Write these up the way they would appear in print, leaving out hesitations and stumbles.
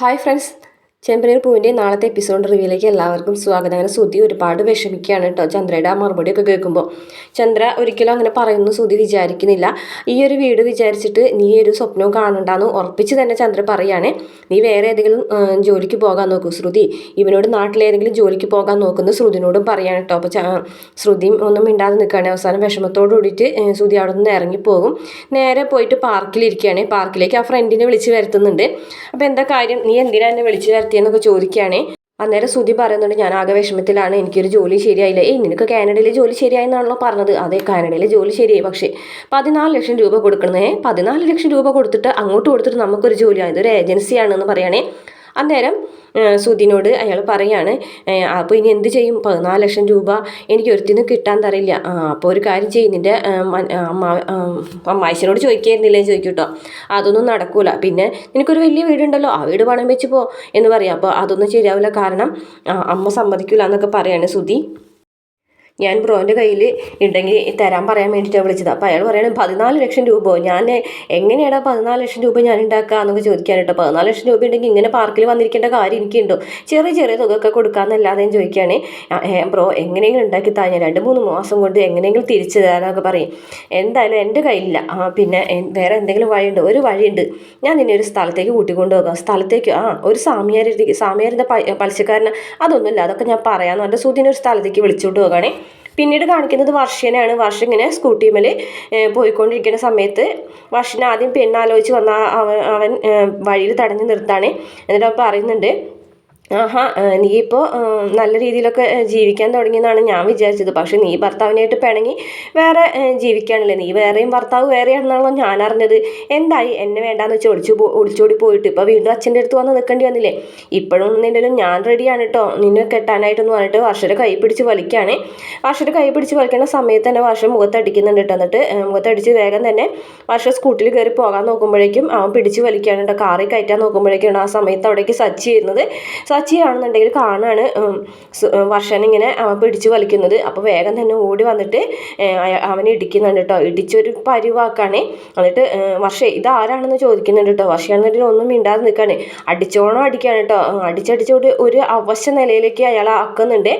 Hi friends, ചെമ്പനീർ പൂവിൻ്റെ നാളത്തെ episode റിവ്യൂയിലേക്ക് എല്ലാവർക്കും സ്വാഗതം. അങ്ങനെ സുധി ഒരുപാട് വിഷമിക്കുകയാണ് കേട്ടോ ചന്ദ്രയുടെ ആ മറുപടിയൊക്കെ കേൾക്കുമ്പോൾ. ചന്ദ്ര ഒരിക്കലും അങ്ങനെ പറയുന്നു സുധി വിചാരിക്കുന്നില്ല. ഈ ഒരു വീട് വിചാരിച്ചിട്ട് നീ ഒരു സ്വപ്നവും കാണണ്ടെന്ന് ഉറപ്പിച്ച് തന്നെ ചന്ദ്ര പറയാണ്. നീ വേറെ ഏതെങ്കിലും ജോലിക്ക് പോകാൻ നോക്കൂ ശ്രുതി. ഇവനോട് നാട്ടിലേതെങ്കിലും ജോലിക്ക് പോകാൻ നോക്കുന്നു ശ്രുതിനോടും പറയാണ് കേട്ടോ. അപ്പോൾ ശ്രുതിയും ഒന്നും മിണ്ടാതെ നിൽക്കുകയാണ്. അവസാനം വിഷമത്തോട് കൂടിയിട്ട് ശ്രുതി അവിടെ നിന്ന് ഇറങ്ങിപ്പോകും. നേരെ പോയിട്ട് പാർക്കിലിരിക്കുകയാണ്. പാർക്കിലേക്ക് ആ ഫ്രണ്ടിനെ വിളിച്ച് വരുത്തുന്നുണ്ട്. അപ്പോൾ എന്താ കാര്യം, നീ എന്തിനാ എന്നെ വിളിച്ച് വരുത്തിയെന്നൊക്കെ ചോദിക്കുകയാണ്. അന്നേരം ശ്രുതി പറയുന്നുണ്ട്, ഞാൻ ആകെ വിഷമത്തിലാണ്, എനിക്കൊരു ജോലി ശരിയായില്ല. നിനക്ക് കാനഡയിലെ ജോലി ശരിയായെന്നാണല്ലോ പറഞ്ഞത്. അതെ, കാനഡയിലെ ജോലി ശരിയായി, പക്ഷേ 14 ലക്ഷം രൂപ കൊടുക്കണേ. 14 ലക്ഷം രൂപ കൊടുത്തിട്ട് അങ്ങോട്ട് കൊടുത്തിട്ട് നമുക്കൊരു ജോലിയാണ്, ഇതൊരു ഏജൻസിയാണെന്ന് പറയണേ. അന്നേരം സുധിനോട് അയാൾ പറയാണ്, അപ്പോൾ ഇനി എന്ത് ചെയ്യും? 14 ലക്ഷം രൂപ എനിക്ക് ഒരുത്തിനും കിട്ടാൻ തരില്ല. അപ്പോൾ ഒരു കാര്യം ചെയ്യും, നിൻ്റെ അമ്മായിച്ചനോട് ചോദിക്കായിരുന്നില്ലേ ചോദിക്കും കേട്ടോ. അതൊന്നും നടക്കൂല. പിന്നെ നിനക്കൊരു വലിയ വീടുണ്ടല്ലോ, ആ വീട് പണം വെച്ച് പോ എന്ന് പറയാം. അപ്പോൾ അതൊന്നും ശരിയാവില്ല, കാരണം അമ്മ സമ്മതിക്കില്ല എന്നൊക്കെ പറയാണ് സുധി. ഞാൻ ബ്രോൻ്റെ കയ്യിൽ ഉണ്ടെങ്കിൽ തരാൻ പറയാൻ വേണ്ടിയിട്ടാണ് വിളിച്ചത്. അപ്പോൾ അയാൾ പറയണത് 14 ലക്ഷം രൂപ, ഞാൻ എങ്ങനെയാണ് 14 ലക്ഷം രൂപ ഞാൻ ഉണ്ടാക്കുക എന്നൊക്കെ ചോദിക്കാനായിട്ടോ. 14 ലക്ഷം രൂപ ഉണ്ടെങ്കിൽ ഇങ്ങനെ പാർക്കിൽ വന്നിരിക്കേണ്ട കാര്യം എനിക്കുണ്ടോ? ചെറിയ ചെറിയ തുകയൊക്കെ കൊടുക്കാമെന്നല്ലാതെ ചോദിക്കുകയാണ്. ബ്രോ എങ്ങനെയെങ്കിലും ഉണ്ടാക്കി താ, ഞാൻ 2-3 മാസം കൊണ്ട് എങ്ങനെയെങ്കിലും തിരിച്ചു തരാനൊക്കെ പറയും. എന്തായാലും എൻ്റെ കയ്യിലില്ല. പിന്നെ വേറെ എന്തെങ്കിലും വഴിയുണ്ട്? ഒരു വഴിയുണ്ട്, ഞാൻ നിന്നെ ഒരു സ്ഥലത്തേക്ക് കൂട്ടിക്കൊണ്ടു പോകാം. സ്ഥലത്തേക്ക് ഒരു സാമിയാരിൻ്റെ പലിശക്കാരന് അതൊന്നുമില്ല, അതൊക്കെ ഞാൻ പറയാമെന്ന് പറഞ്ഞിട്ട് സുധിനെ ഒരു സ്ഥലത്തേക്ക് വിളിച്ചുകൊണ്ട് പോകാണേ. പിന്നീട് കാണിക്കുന്നത് വർഷനെയാണ്. വർഷ ഇങ്ങനെ സ്കൂട്ടിമേൽ പോയിക്കൊണ്ടിരിക്കുന്ന സമയത്ത് വർഷനെ ആദ്യം പെണ്ണാലോചിച്ച് വന്ന അവൻ വഴിയിൽ തടഞ്ഞു നിർത്താണ്. എന്നിട്ട് അവൻ പറയുന്നുണ്ട്, നീ ഇപ്പോൾ നല്ല രീതിയിലൊക്കെ ജീവിക്കാൻ തുടങ്ങിയെന്നാണ് ഞാൻ വിചാരിച്ചത്. പക്ഷെ നീ ഭർത്താവിനായിട്ട് പിണങ്ങി വേറെ ജീവിക്കാനല്ലേ, നീ വേറെയും ഭർത്താവ് വേറെയാണെന്നാണല്ലോ ഞാൻ അറിഞ്ഞത്. എന്തായി? എന്നെ വേണ്ടാന്ന് വെച്ച് ഒളിച്ചോടി പോയിട്ട് ഇപ്പോൾ വീണ്ടും അച്ഛൻ്റെ അടുത്ത് വന്ന് നിൽക്കേണ്ടി വന്നില്ലേ? ഇപ്പോഴും നിൻ്റെ ഞാൻ റെഡിയാണ് കേട്ടോ നിന്നെ കെട്ടാനായിട്ടെന്ന് പറഞ്ഞിട്ട് വർഷയുടെ കൈ പിടിച്ച് വലിക്കുകയാണ്. വർഷയുടെ കൈ പിടിച്ച് വലിക്കുന്ന സമയത്ത് തന്നെ വർഷം മുഖത്തടിക്കുന്നുണ്ട് കേട്ടോ. എന്നിട്ട് മുഖത്തടിച്ച് വേഗം തന്നെ വർഷ സ്കൂട്ടിൽ കയറി പോകാൻ നോക്കുമ്പോഴേക്കും അവൻ പിടിച്ച് വലിക്കുകയാണ് കേട്ടോ. കാറിൽ കയറ്റാൻ നോക്കുമ്പോഴേക്കാണ് ആ സമയത്ത് അവിടേക്ക് സച്ചി വരുന്നത്. സച്ചിയാണെന്നുണ്ടെങ്കിൽ കാണാണ് വർഷനിങ്ങനെ അവൻ പിടിച്ചു വലിക്കുന്നത്. അപ്പോൾ വേഗം തന്നെ ഓടി വന്നിട്ട് അവനെ ഇടിക്കുന്നുണ്ട് കേട്ടോ. ഇടിച്ചൊരു പരിവാക്കാണ്. എന്നിട്ട് ഇതാരാണെന്ന് ചോദിക്കുന്നുണ്ട് കേട്ടോ. വർഷയാണെന്നുണ്ടെങ്കിൽ ഒന്നും മിണ്ടാതെ നിൽക്കുകയാണ്. അടിച്ചോണം അടിക്കുകയാണ് കേട്ടോ. അടിച്ചടിച്ചോട് ഒരു അവശ്യ നിലയിലേക്ക് അയാൾ ആക്കുന്നുണ്ട്.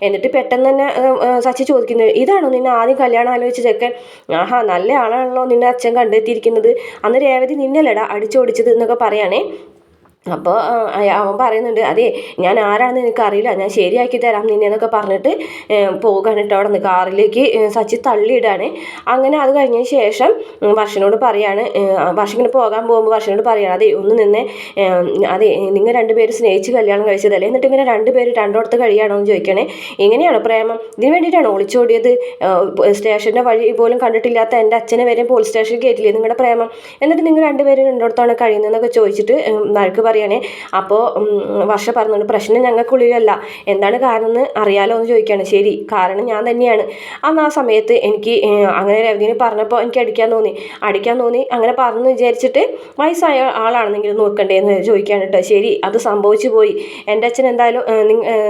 എന്നിട്ട് പെട്ടെന്ന് തന്നെ സച്ചി ചോദിക്കുന്നത്, ഇതാണോ നിന്നെ ആദ്യം കല്യാണം ആലോചിച്ച ചെക്കൻ? നല്ല ആളാണല്ലോ നിന്നെ അച്ഛൻ കണ്ടെത്തിയിരിക്കുന്നത്. അന്ന് രേവതി നിന്നല്ലടാ അടിച്ചോടിച്ചത് എന്നൊക്കെ പറയാണേ. അപ്പോൾ അവൻ പറയുന്നുണ്ട്, അതെ ഞാൻ ആരാണെന്ന് എനിക്കറിയില്ല, ഞാൻ ശരിയാക്കി തരാം നിന്നെ എന്നൊക്കെ പറഞ്ഞിട്ട് പോകാനിട്ട് അവിടെ നിന്ന് കാറിലേക്ക് സച്ചി തള്ളിയിടാണ്. അങ്ങനെ അത് കഴിഞ്ഞതിന് ശേഷം വർഷനോട് പറയാണ്, വർഷങ്ങനെ പോകാൻ പോകുമ്പോൾ വർഷനോട് പറയാണ്, അതെ ഒന്ന് നിന്നെ, അതെ നിങ്ങൾ രണ്ടുപേരും സ്നേഹിച്ച് കല്യാണം കഴിച്ചതല്ലേ, എന്നിട്ട് ഇങ്ങനെ രണ്ടുപേരും രണ്ടിടത്ത് കഴിയാണോ എന്ന് ചോദിക്കണേ. എങ്ങനെയാണ് പ്രേമം? ഇതിന് വേണ്ടിയിട്ടാണ് ഒളിച്ചോടിയത്? സ്റ്റേഷൻ്റെ വഴി പോലും കണ്ടിട്ടില്ലാത്ത എൻ്റെ അച്ഛനെ വരെ പോലീസ് സ്റ്റേഷനിൽ കയറ്റില്ലേ നിങ്ങളുടെ പ്രേമം? എന്നിട്ട് നിങ്ങൾ രണ്ടുപേരും രണ്ടിടത്താണ് കഴിയുന്നതെന്നൊക്കെ ചോദിച്ചിട്ട് വഴക്ക് പറയണേ. അപ്പോൾ വർഷ പറഞ്ഞുകൊണ്ട്, പ്രശ്നം ഞങ്ങൾക്കുള്ളിലല്ല, എന്താണ് കാരണം എന്ന് അറിയാലോ എന്ന് ചോദിക്കുകയാണ്. ശരി, കാരണം ഞാൻ തന്നെയാണ്. അന്ന് ആ സമയത്ത് എനിക്ക് അങ്ങനെ രവീനെ പറഞ്ഞപ്പോൾ എനിക്ക് അടിക്കാൻ തോന്നി അങ്ങനെ പറഞ്ഞു വിചാരിച്ചിട്ട് വയസ്സായ ആളാണെന്നെങ്കിലും നോക്കണ്ടേന്ന് ചോദിക്കുകയാണ് കേട്ടോ. ശരി, അത് സംഭവിച്ചു പോയി. എൻ്റെ അച്ഛൻ എന്തായാലും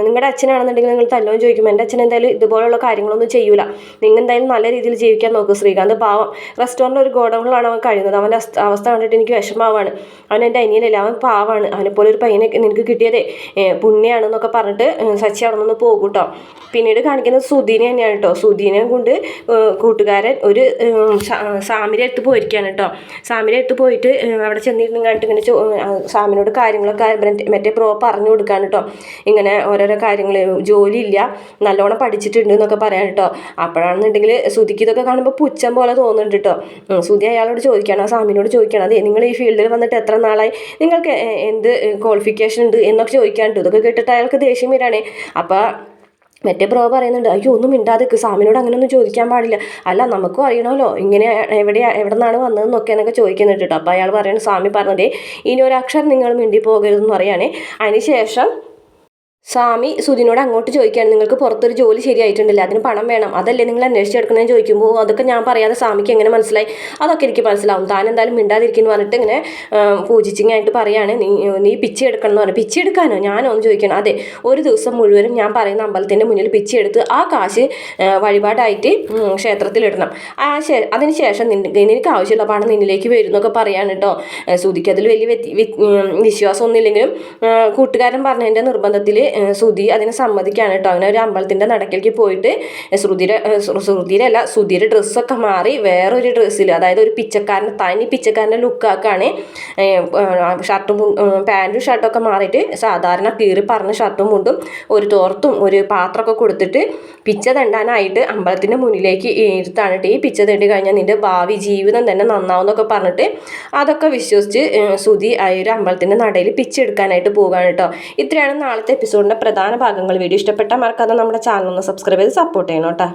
നിങ്ങളുടെ അച്ഛനാണെന്നുണ്ടെങ്കിൽ നിങ്ങൾ തല്ലോന്ന് ചോദിക്കും. എൻ്റെ അച്ഛൻ എന്തായാലും ഇതുപോലുള്ള കാര്യങ്ങളൊന്നും ചെയ്യൂല. നിങ്ങൾ എന്തായാലും നല്ല രീതിയിൽ ജീവിക്കാൻ നോക്കും. ശ്രീകാന്ത് പാവം റെസ്റ്റോറൻറ്റിൽ ഒരു ഗോഡൗണിലാണ് അവൻ കഴിയുന്നത്. അവൻ്റെ അവസ്ഥ കണ്ടിട്ട് എനിക്ക് വിഷമാവാണ്. അവൻ എൻ്റെ അനിയനല്ല, അവൻ പാവമാണ്. അവനെപ്പോലെ ഒരു പയ്യനെ നിനക്ക് കിട്ടിയതേ പുണ്യാണെന്നൊക്കെ പറഞ്ഞിട്ട് സച്ചി അവിടെ നിന്ന് പോകും കേട്ടോ. പിന്നീട് കാണിക്കുന്നത് സുധീനെ തന്നെയാണ് കേട്ടോ. സുധീനെ കൊണ്ട് കൂട്ടുകാരൻ ഒരു സാമിരെ അടുത്ത് പോയിരിക്കുകയാണ് കേട്ടോ. സാമിരെ അടുത്ത് പോയിട്ട് അവിടെ ചെന്നിരുന്ന് കണ്ടിട്ട് ഇങ്ങനെ സാമിനോട് കാര്യങ്ങളൊക്കെ മറ്റേ പ്രോ പറഞ്ഞു കൊടുക്കുകയാണ് കേട്ടോ. ഇങ്ങനെ ഓരോരോ കാര്യങ്ങൾ, ജോലിയില്ല, നല്ലോണം പഠിച്ചിട്ടുണ്ട് എന്നൊക്കെ പറയാൻ കേട്ടോ. അപ്പോഴാണെന്നുണ്ടെങ്കിൽ സുധിക്ക് ഇതൊക്കെ കാണുമ്പോൾ പുച്ഛം പോലെ തോന്നുന്നുണ്ട് കേട്ടോ. സുധി അയാളോട് ചോദിക്കുകയാണ്, ആ സാമിനോട് ചോദിക്കുകയാണ്, അതെ നിങ്ങൾ ഈ ഫീൽഡിൽ വന്നിട്ട് എത്ര നാളായി, നിങ്ങൾക്ക് എന്ത് ക്വാളിഫിക്കേഷൻ ഉണ്ട് എന്നൊക്കെ ചോദിക്കാനുണ്ട്. ഇതൊക്കെ കേട്ടിട്ട് അയാൾക്ക് ദേഷ്യം വരാണേ. അപ്പോൾ മറ്റേ ബ്രോ പറയുന്നുണ്ട്, അയ്യോ ഒന്നും മിണ്ടാതെ സാമിനോട് അങ്ങനെയൊന്നും ചോദിക്കാൻ പാടില്ല, അല്ല നമുക്കും അറിയണമല്ലോ ഇങ്ങനെ എവിടെ നിന്നാണ് വന്നതെന്നൊക്കെ എന്നൊക്കെ ചോദിക്കുന്നുണ്ട് കേട്ടോ. അപ്പോൾ അയാൾ പറയുന്നത്, സ്വാമി പറഞ്ഞതേ ഇനി ഒരു അക്ഷരം നിങ്ങൾ മിണ്ടി പോകരുതെന്ന് പറയുകയാണേ. അതിന് ശേഷം സ്വാമി സുധിനോട് അങ്ങോട്ട് ചോദിക്കുകയാണ്, നിങ്ങൾക്ക് പുറത്തൊരു ജോലി ശരിയായിട്ടുണ്ടല്ലോ, അതിന് പണം വേണം, അതല്ലേ നിങ്ങൾ അന്വേഷിച്ചെടുക്കണമെന്ന് ചോദിക്കുമ്പോൾ അതൊക്കെ ഞാൻ പറയാതെ സ്വാമിക്ക് എങ്ങനെ മനസ്സിലായി? അതൊക്കെ എനിക്ക് മനസ്സിലാവും, താൻ എന്തായാലും മിണ്ടാതിരിക്കുന്നു പറഞ്ഞിട്ട് ഇങ്ങനെ പൂജിച്ചിങ്ങായിട്ട് പറയാണ്, നീ പിച്ചി എടുക്കണം എന്ന് പറഞ്ഞു. പിച്ചി എടുക്കാനോ? ഞാനോ എന്ന് ചോദിക്കണം. അതെ, ഒരു ദിവസം മുഴുവനും ഞാൻ പറയുന്ന അമ്പലത്തിൻ്റെ മുന്നിൽ പിച്ചി എടുത്ത് ആ കാശ് വഴിപാടായിട്ട് ക്ഷേത്രത്തിലിടണം. അതിനുശേഷം നിനക്ക് ആവശ്യമുള്ള പണം നിന്നിലേക്ക് വരും എന്നൊക്കെ പറയാണ് കേട്ടോ. സുധിക്ക് അതിൽ വലിയ വിശ്വാസമൊന്നും ഇല്ലെങ്കിലും കൂട്ടുകാരൻ പറഞ്ഞതിൻ്റെ നിർബന്ധത്തിൽ സുധി അതിന് സമ്മതിക്കാണ് കേട്ടോ. അങ്ങനെ ഒരു അമ്പലത്തിൻ്റെ നടക്കിലേക്ക് പോയിട്ട് സുധിയുടെ ഡ്രസ്സൊക്കെ മാറി വേറൊരു ഡ്രസ്സിൽ, അതായത് ഒരു തനി പിച്ചക്കാരൻ്റെ ലുക്കാക്കാണ്. ഷർട്ടും പാൻറ്റും ഷർട്ടൊക്കെ മാറിയിട്ട് സാധാരണ കീറി പറഞ്ഞ ഷർട്ടും മുണ്ടും ഒരു തോർത്തും ഒരു പാത്രമൊക്കെ കൊടുത്തിട്ട് പിച്ച തണ്ടാനായിട്ട് അമ്പലത്തിൻ്റെ മുന്നിലേക്ക് ഇരുത്താണ്. ഈ പിച്ച തണ്ടി കഴിഞ്ഞാൽ നിൻ്റെ ഭാവി ജീവിതം തന്നെ നന്നാവും എന്നൊക്കെ പറഞ്ഞിട്ട് അതൊക്കെ വിശ്വസിച്ച് സുധി ആ ഒരു അമ്പലത്തിൻ്റെ നടയിൽ പിച്ചെടുക്കാനായിട്ട് പോവുകയാണ് കേട്ടോ. ഇത്രയാണ് നാളത്തെ എപ്പിസോഡിൻ്റെ പ്രധാന ഭാഗങ്ങൾ. വീഡിയോ ഇഷ്ടപ്പെട്ടാൽ മറക്കാതെ നമ്മുടെ ചാനൽ ഒന്ന് സബ്സ്ക്രൈബ് ചെയ്ത് സപ്പോർട്ട് ചെയ്യണം കേട്ടോ.